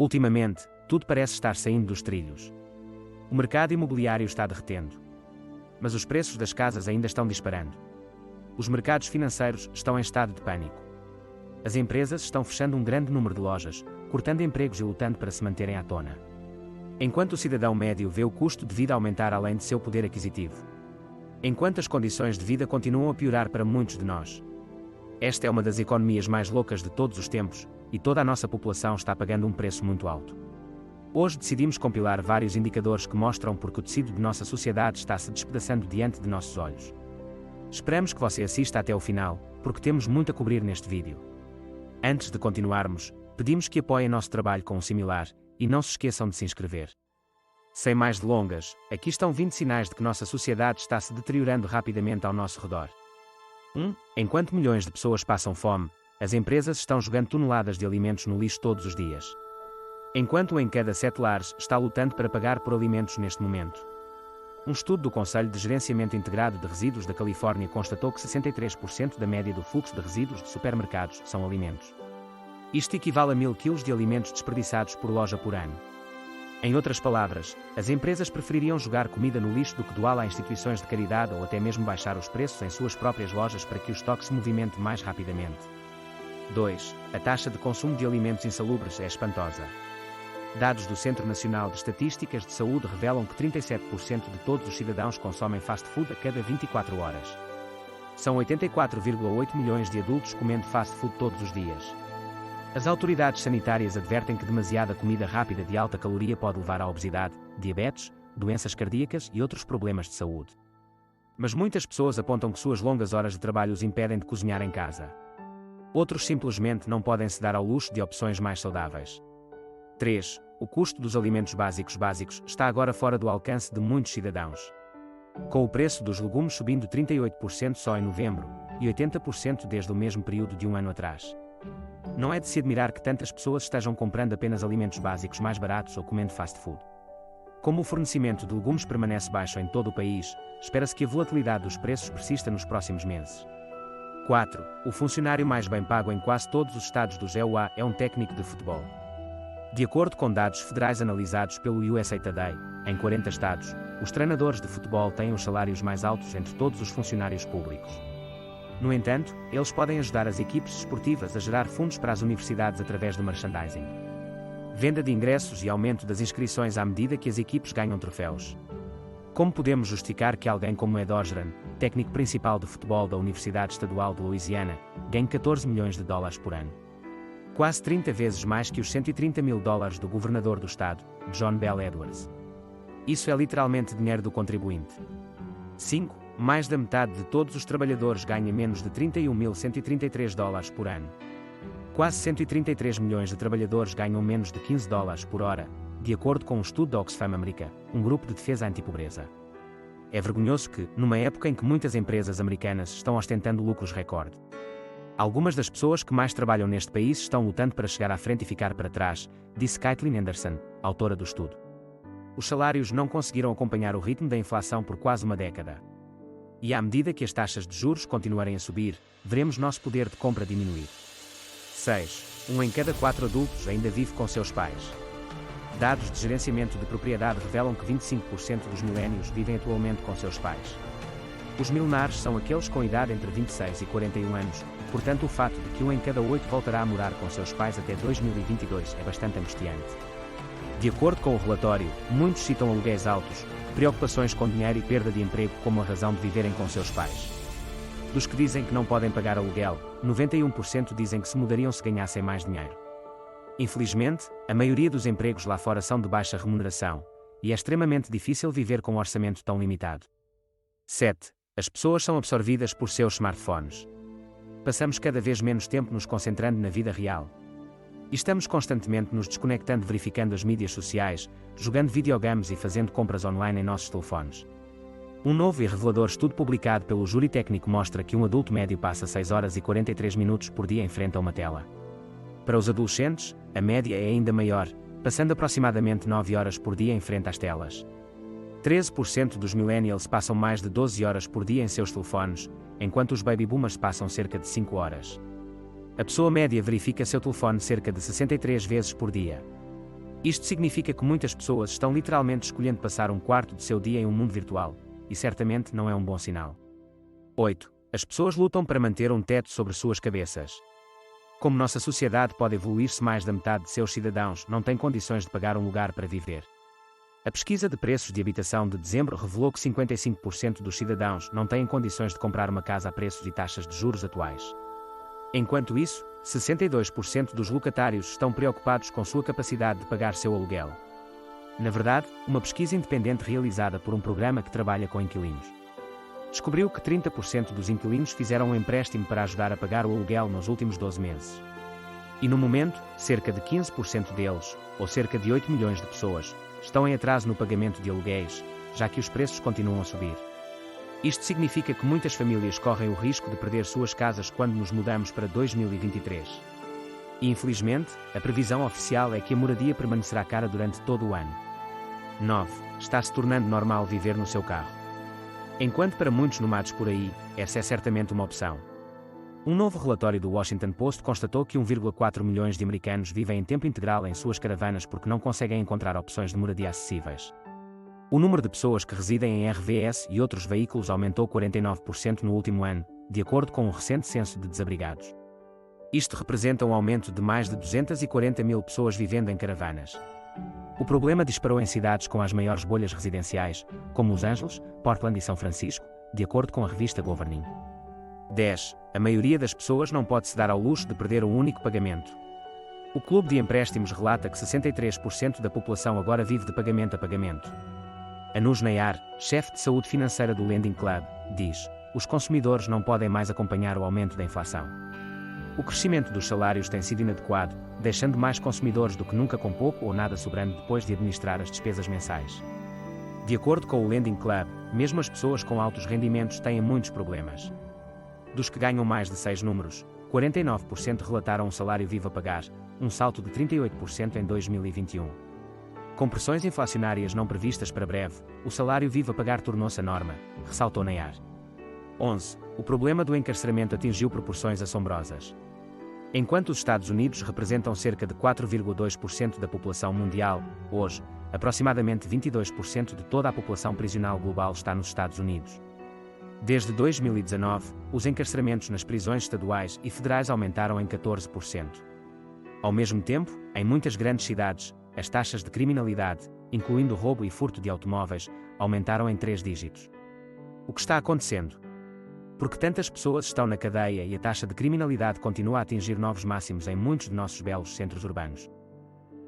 Ultimamente, tudo parece estar saindo dos trilhos. O mercado imobiliário está derretendo. Mas os preços das casas ainda estão disparando. Os mercados financeiros estão em estado de pânico. As empresas estão fechando um grande número de lojas, cortando empregos e lutando para se manterem à tona. Enquanto o cidadão médio vê o custo de vida aumentar além de seu poder aquisitivo. Enquanto as condições de vida continuam a piorar para muitos de nós. Esta é uma das economias mais loucas de todos os tempos, e toda a nossa população está pagando um preço muito alto. Hoje decidimos compilar vários indicadores que mostram porque o tecido de nossa sociedade está se despedaçando diante de nossos olhos. Esperamos que você assista até o final, porque temos muito a cobrir neste vídeo. Antes de continuarmos, pedimos que apoiem nosso trabalho com um similar, e não se esqueçam de se inscrever. Sem mais delongas, aqui estão 20 sinais de que nossa sociedade está se deteriorando rapidamente ao nosso redor. 1. Enquanto milhões de pessoas passam fome, as empresas estão jogando toneladas de alimentos no lixo todos os dias. Enquanto um em cada 7 lares está lutando para pagar por alimentos neste momento. Um estudo do Conselho de Gerenciamento Integrado de Resíduos da Califórnia constatou que 63% da média do fluxo de resíduos de supermercados são alimentos. Isto equivale a 1000 kg de alimentos desperdiçados por loja por ano. Em outras palavras, as empresas prefeririam jogar comida no lixo do que doá-la a instituições de caridade ou até mesmo baixar os preços em suas próprias lojas para que o estoque se movimente mais rapidamente. 2. A taxa de consumo de alimentos insalubres é espantosa. Dados do Centro Nacional de Estatísticas de Saúde revelam que 37% de todos os cidadãos consomem fast food a cada 24 horas. São 84,8 milhões de adultos comendo fast food todos os dias. As autoridades sanitárias advertem que demasiada comida rápida de alta caloria pode levar à obesidade, diabetes, doenças cardíacas e outros problemas de saúde. Mas muitas pessoas apontam que suas longas horas de trabalho os impedem de cozinhar em casa. Outros simplesmente não podem se dar ao luxo de opções mais saudáveis. 3. O custo dos alimentos básicos está agora fora do alcance de muitos cidadãos. Com o preço dos legumes subindo 38% só em novembro, e 80% desde o mesmo período de um ano atrás. Não é de se admirar que tantas pessoas estejam comprando apenas alimentos básicos mais baratos ou comendo fast food. Como o fornecimento de legumes permanece baixo em todo o país, espera-se que a volatilidade dos preços persista nos próximos meses. 4. O funcionário mais bem pago em quase todos os estados do GUA é um técnico de futebol. De acordo com dados federais analisados pelo USA Today, em 40 estados, os treinadores de futebol têm os salários mais altos entre todos os funcionários públicos. No entanto, eles podem ajudar as equipes esportivas a gerar fundos para as universidades através do merchandising. Venda de ingressos e aumento das inscrições à medida que as equipes ganham troféus. Como podemos justificar que alguém como Ed Orgeron, técnico principal de futebol da Universidade Estadual de Louisiana, ganhe 14 milhões de dólares por ano? Quase 30 vezes mais que os 130 mil dólares do governador do estado, John Bel Edwards. Isso é literalmente dinheiro do contribuinte. 5. Mais da metade de todos os trabalhadores ganha menos de 31.133 dólares por ano. Quase 133 milhões de trabalhadores ganham menos de 15 dólares por hora, de acordo com um estudo da Oxfam America, um grupo de defesa antipobreza. É vergonhoso que, numa época em que muitas empresas americanas estão ostentando lucros recorde, algumas das pessoas que mais trabalham neste país estão lutando para chegar à frente e ficar para trás, disse Caitlin Anderson, autora do estudo. Os salários não conseguiram acompanhar o ritmo da inflação por quase uma década. E à medida que as taxas de juros continuarem a subir, veremos nosso poder de compra diminuir. 6. Um em cada 4 adultos ainda vive com seus pais. Dados de gerenciamento de propriedade revelam que 25% dos milénios vivem atualmente com seus pais. Os milenares são aqueles com idade entre 26 e 41 anos, portanto o fato de que um em cada 8 voltará a morar com seus pais até 2022 é bastante angustiante. De acordo com o relatório, muitos citam aluguéis altos, preocupações com dinheiro e perda de emprego como a razão de viverem com seus pais. Dos que dizem que não podem pagar aluguel, 91% dizem que se mudariam se ganhassem mais dinheiro. Infelizmente, a maioria dos empregos lá fora são de baixa remuneração, e é extremamente difícil viver com um orçamento tão limitado. 7. As pessoas são absorvidas por seus smartphones. Passamos cada vez menos tempo nos concentrando na vida real. E estamos constantemente nos desconectando verificando as mídias sociais, jogando videogames e fazendo compras online em nossos telefones. Um novo e revelador estudo publicado pelo Júri Técnico mostra que um adulto médio passa 6 horas e 43 minutos por dia em frente a uma tela. Para os adolescentes, a média é ainda maior, passando aproximadamente 9 horas por dia em frente às telas. 13% dos millennials passam mais de 12 horas por dia em seus telefones, enquanto os baby boomers passam cerca de 5 horas. A pessoa média verifica seu telefone cerca de 63 vezes por dia. Isto significa que muitas pessoas estão literalmente escolhendo passar um quarto de seu dia em um mundo virtual, e certamente não é um bom sinal. 8. As pessoas lutam para manter um teto sobre suas cabeças. Como nossa sociedade pode evoluir-se, mais da metade de seus cidadãos não tem condições de pagar um lugar para viver. A pesquisa de preços de habitação de dezembro revelou que 55% dos cidadãos não têm condições de comprar uma casa a preços e taxas de juros atuais. Enquanto isso, 62% dos locatários estão preocupados com sua capacidade de pagar seu aluguel. Na verdade, uma pesquisa independente realizada por um programa que trabalha com inquilinos descobriu que 30% dos inquilinos fizeram um empréstimo para ajudar a pagar o aluguel nos últimos 12 meses. E no momento, cerca de 15% deles, ou cerca de 8 milhões de pessoas, estão em atraso no pagamento de aluguéis, já que os preços continuam a subir. Isto significa que muitas famílias correm o risco de perder suas casas quando nos mudamos para 2023. E infelizmente, a previsão oficial é que a moradia permanecerá cara durante todo o ano. 9. Está se tornando normal viver no seu carro. Enquanto para muitos nomados por aí, essa é certamente uma opção. Um novo relatório do Washington Post constatou que 1,4 milhões de americanos vivem em tempo integral em suas caravanas porque não conseguem encontrar opções de moradia acessíveis. O número de pessoas que residem em RVS e outros veículos aumentou 49% no último ano, de acordo com um recente censo de desabrigados. Isto representa um aumento de mais de 240 mil pessoas vivendo em caravanas. O problema disparou em cidades com as maiores bolhas residenciais, como Los Angeles, Portland e São Francisco, de acordo com a revista Governing. 10. A maioria das pessoas não pode se dar ao luxo de perder um único pagamento. O Clube de Empréstimos relata que 63% da população agora vive de pagamento a pagamento. Anuj Nayar, chefe de saúde financeira do Lending Club, diz: os consumidores não podem mais acompanhar o aumento da inflação. O crescimento dos salários tem sido inadequado, deixando mais consumidores do que nunca com pouco ou nada sobrando depois de administrar as despesas mensais. De acordo com o Lending Club, mesmo as pessoas com altos rendimentos têm muitos problemas. Dos que ganham mais de 6 números, 49% relataram um salário vivo a pagar, um salto de 38% em 2021. Com pressões inflacionárias não previstas para breve, o salário vivo a pagar tornou-se a norma, ressaltou Nayar. 11. O problema do encarceramento atingiu proporções assombrosas. Enquanto os Estados Unidos representam cerca de 4,2% da população mundial, hoje, aproximadamente 22% de toda a população prisional global está nos Estados Unidos. Desde 2019, os encarceramentos nas prisões estaduais e federais aumentaram em 14%. Ao mesmo tempo, em muitas grandes cidades, as taxas de criminalidade, incluindo roubo e furto de automóveis, aumentaram em 3 dígitos. O que está acontecendo? Porque tantas pessoas estão na cadeia e a taxa de criminalidade continua a atingir novos máximos em muitos de nossos belos centros urbanos.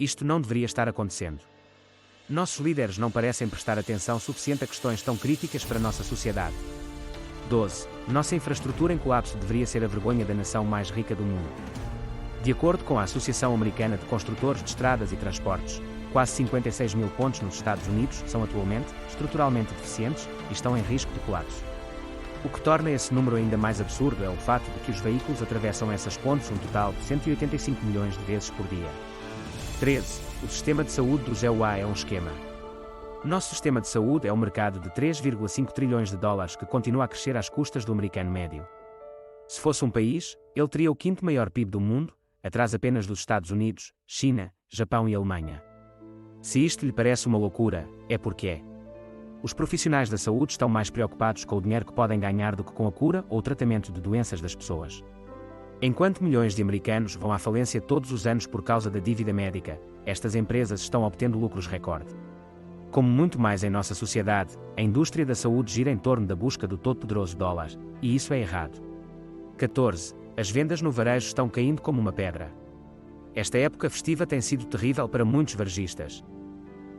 Isto não deveria estar acontecendo. Nossos líderes não parecem prestar atenção suficiente a questões tão críticas para a nossa sociedade. 12. Nossa infraestrutura em colapso deveria ser a vergonha da nação mais rica do mundo. De acordo com a Associação Americana de Construtores de Estradas e Transportes, quase 56 mil pontes nos Estados Unidos são atualmente estruturalmente deficientes e estão em risco de colapso. O que torna esse número ainda mais absurdo é o fato de que os veículos atravessam essas pontes um total de 185 milhões de vezes por dia. 13. O sistema de saúde do GEUA é um esquema. Nosso sistema de saúde é um mercado de 3,5 trilhões de dólares que continua a crescer às custas do americano médio. Se fosse um país, ele teria o quinto maior PIB do mundo, atrás apenas dos Estados Unidos, China, Japão e Alemanha. Se isto lhe parece uma loucura, é porque é. Os profissionais da saúde estão mais preocupados com o dinheiro que podem ganhar do que com a cura ou o tratamento de doenças das pessoas. Enquanto milhões de americanos vão à falência todos os anos por causa da dívida médica, estas empresas estão obtendo lucros recorde. Como muito mais em nossa sociedade, a indústria da saúde gira em torno da busca do todo-poderoso dólar, e isso é errado. 14. As vendas no varejo estão caindo como uma pedra. Esta época festiva tem sido terrível para muitos varejistas.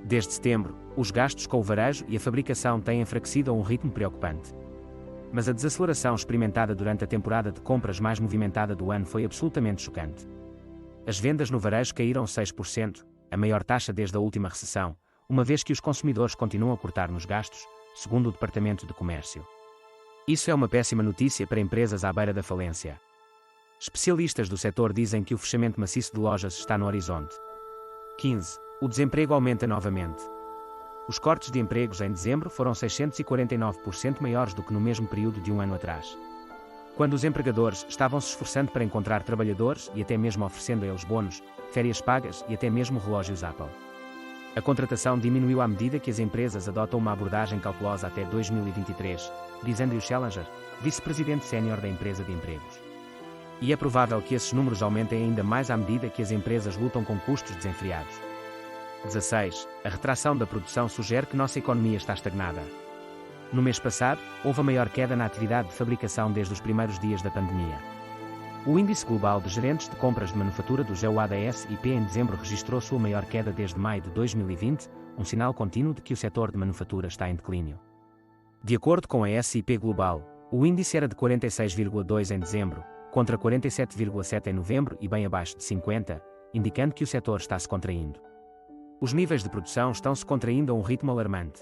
Desde setembro, os gastos com o varejo e a fabricação têm enfraquecido a um ritmo preocupante. Mas a desaceleração experimentada durante a temporada de compras mais movimentada do ano foi absolutamente chocante. As vendas no varejo caíram 6%, a maior taxa desde a última recessão, uma vez que os consumidores continuam a cortar nos gastos, segundo o Departamento de Comércio. Isso é uma péssima notícia para empresas à beira da falência. Especialistas do setor dizem que o fechamento maciço de lojas está no horizonte. 15. O desemprego aumenta novamente. Os cortes de empregos em dezembro foram 649% maiores do que no mesmo período de um ano atrás. Quando os empregadores estavam se esforçando para encontrar trabalhadores e até mesmo oferecendo a eles bônus, férias pagas e até mesmo relógios Apple. A contratação diminuiu à medida que as empresas adotam uma abordagem cautelosa até 2023, diz Andrew Challenger, vice-presidente sénior da empresa de empregos. E é provável que esses números aumentem ainda mais à medida que as empresas lutam com custos desenfreados. 16. A retração da produção sugere que nossa economia está estagnada. No mês passado, houve a maior queda na atividade de fabricação desde os primeiros dias da pandemia. O Índice Global de Gerentes de Compras de Manufatura do GEO-ADS-IP em dezembro registrou sua maior queda desde maio de 2020, um sinal contínuo de que o setor de manufatura está em declínio. De acordo com a SIP Global, o índice era de 46,2 em dezembro, contra 47,7 em novembro e bem abaixo de 50, indicando que o setor está se contraindo. Os níveis de produção estão se contraindo a um ritmo alarmante.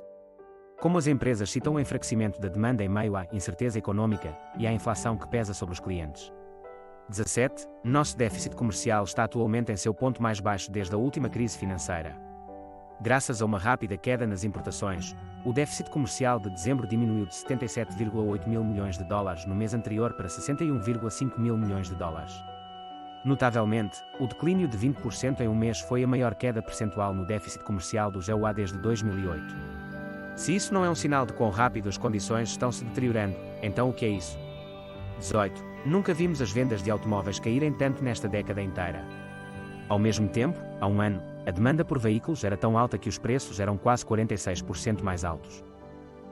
Como as empresas citam o enfraquecimento da demanda em meio à incerteza econômica e à inflação que pesa sobre os clientes. 17. Nosso déficit comercial está atualmente em seu ponto mais baixo desde a última crise financeira. Graças a uma rápida queda nas importações, o déficit comercial de dezembro diminuiu de 77,8 mil milhões de dólares no mês anterior para 61,5 mil milhões de dólares. Notavelmente, o declínio de 20% em um mês foi a maior queda percentual no déficit comercial do GEOA desde 2008. Se isso não é um sinal de quão rápido as condições estão se deteriorando, então o que é isso? 18. Nunca vimos as vendas de automóveis caírem tanto nesta década inteira. Ao mesmo tempo, há um ano, a demanda por veículos era tão alta que os preços eram quase 46% mais altos.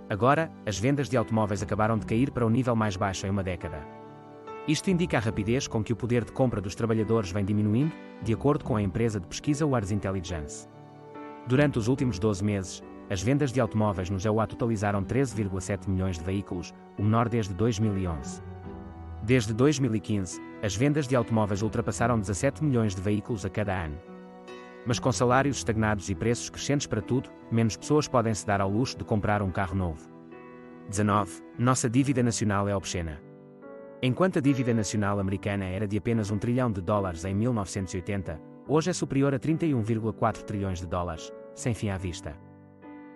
Agora, as vendas de automóveis acabaram de cair para o nível mais baixo em uma década. Isto indica a rapidez com que o poder de compra dos trabalhadores vem diminuindo, de acordo com a empresa de pesquisa Wars Intelligence. Durante os últimos 12 meses, as vendas de automóveis no GEOA totalizaram 13,7 milhões de veículos, o menor desde 2011. Desde 2015, as vendas de automóveis ultrapassaram 17 milhões de veículos a cada ano. Mas com salários estagnados e preços crescentes para tudo, menos pessoas podem se dar ao luxo de comprar um carro novo. 19. Nossa dívida nacional é obscena. Enquanto a dívida nacional americana era de apenas $1 trilhão em 1980, hoje é superior a 31,4 trilhões de dólares, sem fim à vista.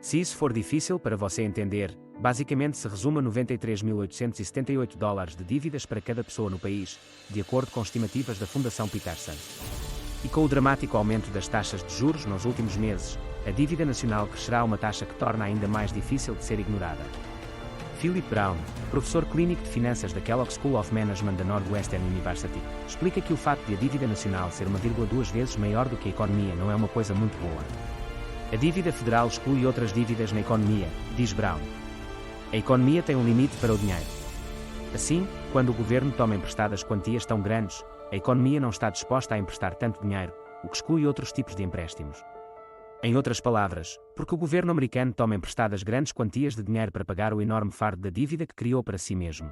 Se isso for difícil para você entender, basicamente se resume a $93.878 de dívidas para cada pessoa no país, de acordo com estimativas da Fundação Peterson. E com o dramático aumento das taxas de juros nos últimos meses, a dívida nacional crescerá a uma taxa que torna ainda mais difícil de ser ignorada. Philip Brown, professor clínico de finanças da Kellogg School of Management da Northwestern University, explica que o fato de a dívida nacional ser 1,2 vezes maior do que a economia não é uma coisa muito boa. A dívida federal exclui outras dívidas na economia, diz Brown. A economia tem um limite para o dinheiro. Assim, quando o governo toma emprestadas quantias tão grandes, a economia não está disposta a emprestar tanto dinheiro, o que exclui outros tipos de empréstimos. Em outras palavras, porque o governo americano toma emprestadas grandes quantias de dinheiro para pagar o enorme fardo da dívida que criou para si mesmo.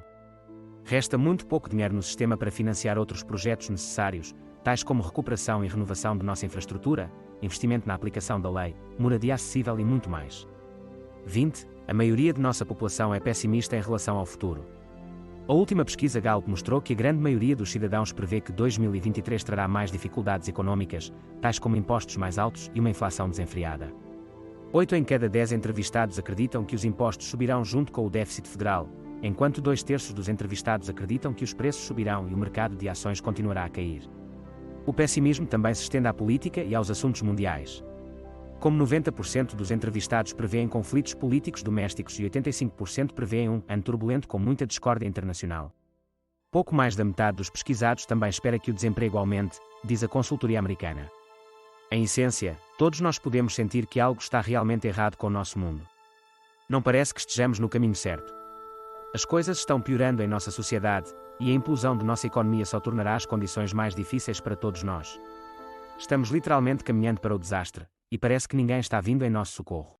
Resta muito pouco dinheiro no sistema para financiar outros projetos necessários, tais como recuperação e renovação de nossa infraestrutura, investimento na aplicação da lei, moradia acessível e muito mais. 20. A maioria de nossa população é pessimista em relação ao futuro. A última pesquisa Gallup mostrou que a grande maioria dos cidadãos prevê que 2023 trará mais dificuldades económicas, tais como impostos mais altos e uma inflação desenfreada. 8 em cada 10 entrevistados acreditam que os impostos subirão junto com o déficit federal, enquanto 2/3 dos entrevistados acreditam que os preços subirão e o mercado de ações continuará a cair. O pessimismo também se estende à política e aos assuntos mundiais. Como 90% dos entrevistados prevêem conflitos políticos domésticos e 85% prevêem um ano turbulento com muita discórdia internacional. Pouco mais da metade dos pesquisados também espera que o desemprego aumente, diz a consultoria americana. Em essência, todos nós podemos sentir que algo está realmente errado com o nosso mundo. Não parece que estejamos no caminho certo. As coisas estão piorando em nossa sociedade, e a implosão de nossa economia só tornará as condições mais difíceis para todos nós. Estamos literalmente caminhando para o desastre, e parece que ninguém está vindo em nosso socorro.